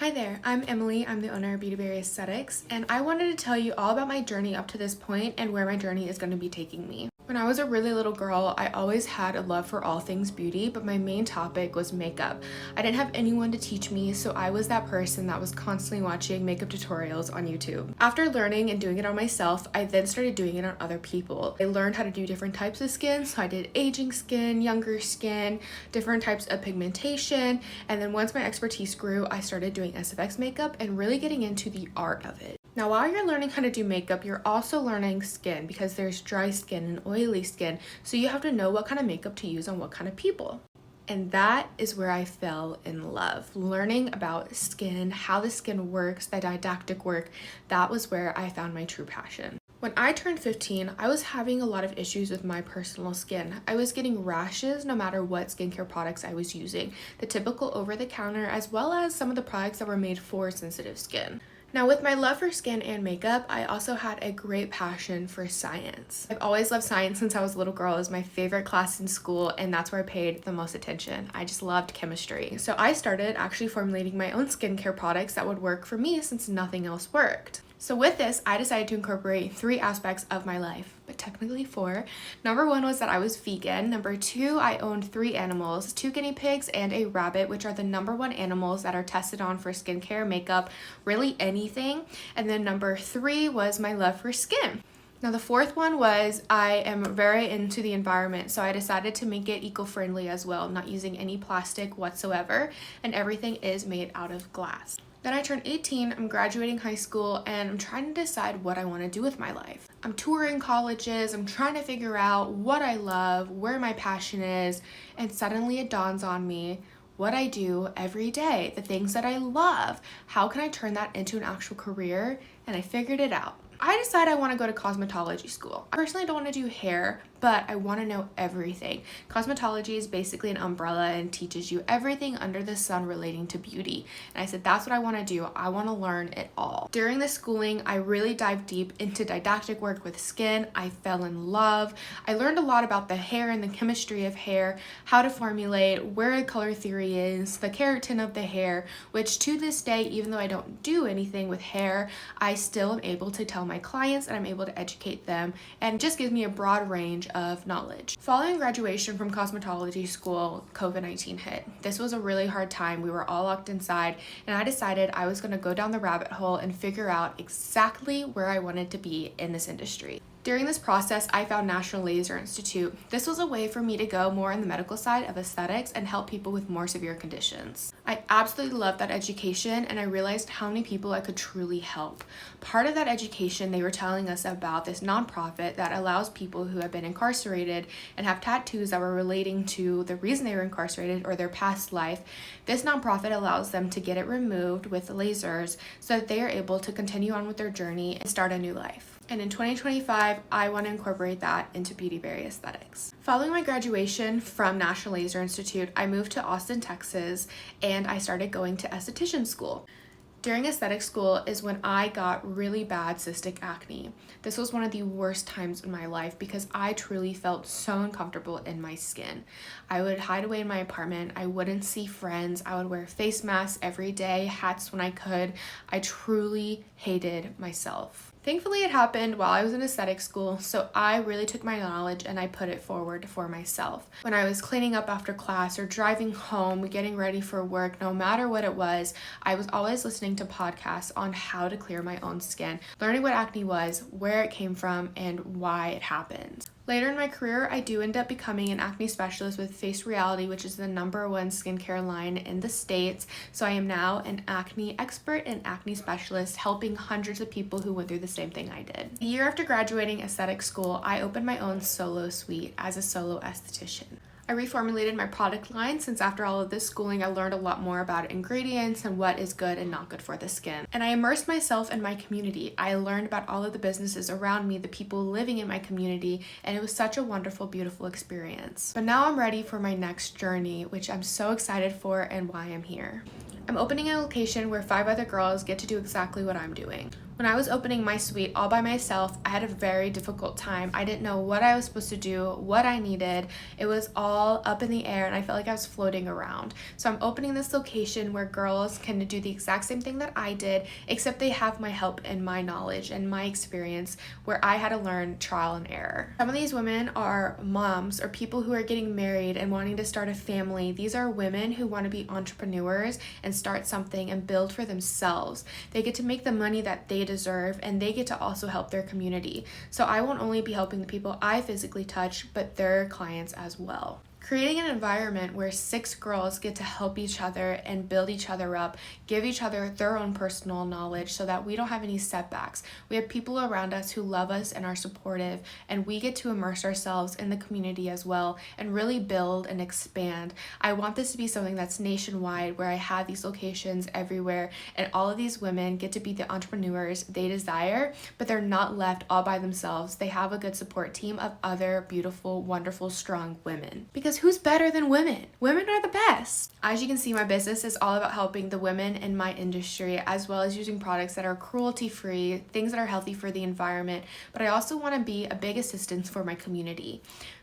Hi there, I'm Emily. I'm the owner of Beauty Berry Aesthetics, and I wanted to tell you all about my journey up to this point and where my journey is going to be taking me. When I was a really little girl, I always had a love for all things beauty, but my main topic was makeup. I didn't have anyone to teach me, so I was that person that was constantly watching makeup tutorials on YouTube. After learning and doing it on myself, I then started doing it on other people. I learned how to do different types of skin, so I did aging skin, younger skin, different types of pigmentation, and then once my expertise grew, I started doing SFX makeup and really getting into the art of it. Now, while you're learning how to do makeup, you're also learning skin because there's dry skin and oily skin, so you have to know what kind of makeup to use on what kind of people. And that is where I fell in love. Learning about skin, how the skin works, the didactic work, that was where I found my true passion. When I turned 15, I was having a lot of issues with my personal skin. I was getting rashes no matter what skincare products I was using, the typical over-the-counter as well as some of the products that were made for sensitive skin. Now, with my love for skin and makeup, I also had a great passion for science. I've always loved science since I was a little girl. It was my favorite class in school, and that's where I paid the most attention. I just loved chemistry. So I started actually formulating my own skincare products that would work for me since nothing else worked. So with this, I decided to incorporate 3 aspects of my life, but technically 4. Number 1 was that I was vegan. Number 2, I owned 3 animals, 2 guinea pigs and a rabbit, which are the number 1 animals that are tested on for skincare, makeup, really anything. And then number 3 was my love for skin. Now the 4th one was I am very into the environment, so I decided to make it eco-friendly as well, not using any plastic whatsoever, and everything is made out of glass. Then I turned 18, I'm graduating high school, and I'm trying to decide what I want to do with my life. I'm touring colleges, I'm trying to figure out what I love, where my passion is, and suddenly it dawns on me what I do every day, the things that I love. How can I turn that into an actual career? And I figured it out. I decided I want to go to cosmetology school. I personally don't want to do hair, but I want to know everything. Cosmetology is basically an umbrella and teaches you everything under the sun relating to beauty. And I said, that's what I want to do. I want to learn it all. During the schooling, I really dived deep into didactic work with skin. I fell in love. I learned a lot about the hair and the chemistry of hair, how to formulate, where color theory is, the keratin of the hair, which to this day, even though I don't do anything with hair, I still am able to tell my clients and I'm able to educate them, and just gives me a broad range of knowledge. Following graduation from cosmetology school, COVID-19 hit. This was a really hard time. We were all locked inside, and I decided I was going to go down the rabbit hole and figure out exactly where I wanted to be in this industry. During this process, I found National Laser Institute. This was a way for me to go more in the medical side of aesthetics and help people with more severe conditions. I absolutely loved that education, and I realized how many people I could truly help. Part of that education, they were telling us about this nonprofit that allows people who have been incarcerated and have tattoos that were relating to the reason they were incarcerated or their past life. This nonprofit allows them to get it removed with lasers so that they are able to continue on with their journey and start a new life. And in 2025, I want to incorporate that into Beauty Berry Aesthetics. Following my graduation from National Laser Institute, I moved to Austin, Texas, and I started going to esthetician school. During aesthetic school is when I got really bad cystic acne. This was one of the worst times in my life because I truly felt so uncomfortable in my skin. I would hide away in my apartment. I wouldn't see friends. I would wear face masks every day, hats when I could. I truly hated myself. Thankfully, it happened while I was in aesthetic school, so I really took my knowledge and I put it forward for myself. When I was cleaning up after class or driving home, getting ready for work, no matter what it was, I was always listening to podcasts on how to clear my own skin, learning what acne was, where it came from, and why it happened. Later in my career, I do end up becoming an acne specialist with Face Reality, which is the #1 skincare line in the States. So I am now an acne expert and acne specialist, helping hundreds of people who went through the same thing I did. A year after graduating aesthetic school, I opened my own solo suite as a solo esthetician. I reformulated my product line since after all of this schooling, I learned a lot more about ingredients and what is good and not good for the skin. And I immersed myself in my community. I learned about all of the businesses around me, the people living in my community, and it was such a wonderful, beautiful experience. But now I'm ready for my next journey, which I'm so excited for and why I'm here. I'm opening a location where 5 other girls get to do exactly what I'm doing. When I was opening my suite all by myself, I had a very difficult time. I didn't know what I was supposed to do, what I needed. It was all up in the air and I felt like I was floating around. So I'm opening this location where girls can do the exact same thing that I did, except they have my help and my knowledge and my experience where I had to learn trial and error. Some of these women are moms or people who are getting married and wanting to start a family. These are women who want to be entrepreneurs and start something and build for themselves. They get to make the money that they deserve and they get to also help their community. So I won't only be helping the people I physically touch, but their clients as well. Creating an environment where 6 girls get to help each other and build each other up, give each other their own personal knowledge so that we don't have any setbacks. We have people around us who love us and are supportive, and we get to immerse ourselves in the community as well and really build and expand. I want this to be something that's nationwide, where I have these locations everywhere and all of these women get to be the entrepreneurs they desire, but they're not left all by themselves. They have a good support team of other beautiful, wonderful, strong women. Because who's better than women? Women are the best. As you can see, my business is all about helping the women in my industry, as well as using products that are cruelty-free, things that are healthy for the environment, but I also want to be a big assistance for my community.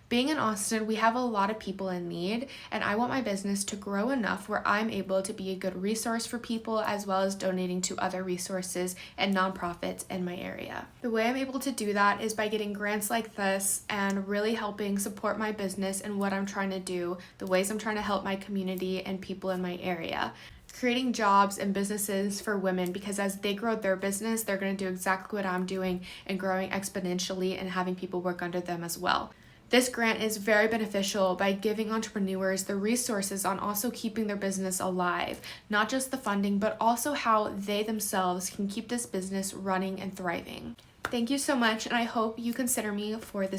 Being in Austin, we have a lot of people in need, and I want my business to grow enough where I'm able to be a good resource for people, as well as donating to other resources and nonprofits in my area. The way I'm able to do that is by getting grants like this and really helping support my business and what I'm trying to do, the ways I'm trying to help my community and people in my area. Creating jobs and businesses for women, because as they grow their business, they're going to do exactly what I'm doing and growing exponentially and having people work under them as well. This grant is very beneficial by giving entrepreneurs the resources on also keeping their business alive, not just the funding, but also how they themselves can keep this business running and thriving. Thank you so much, and I hope you consider me for this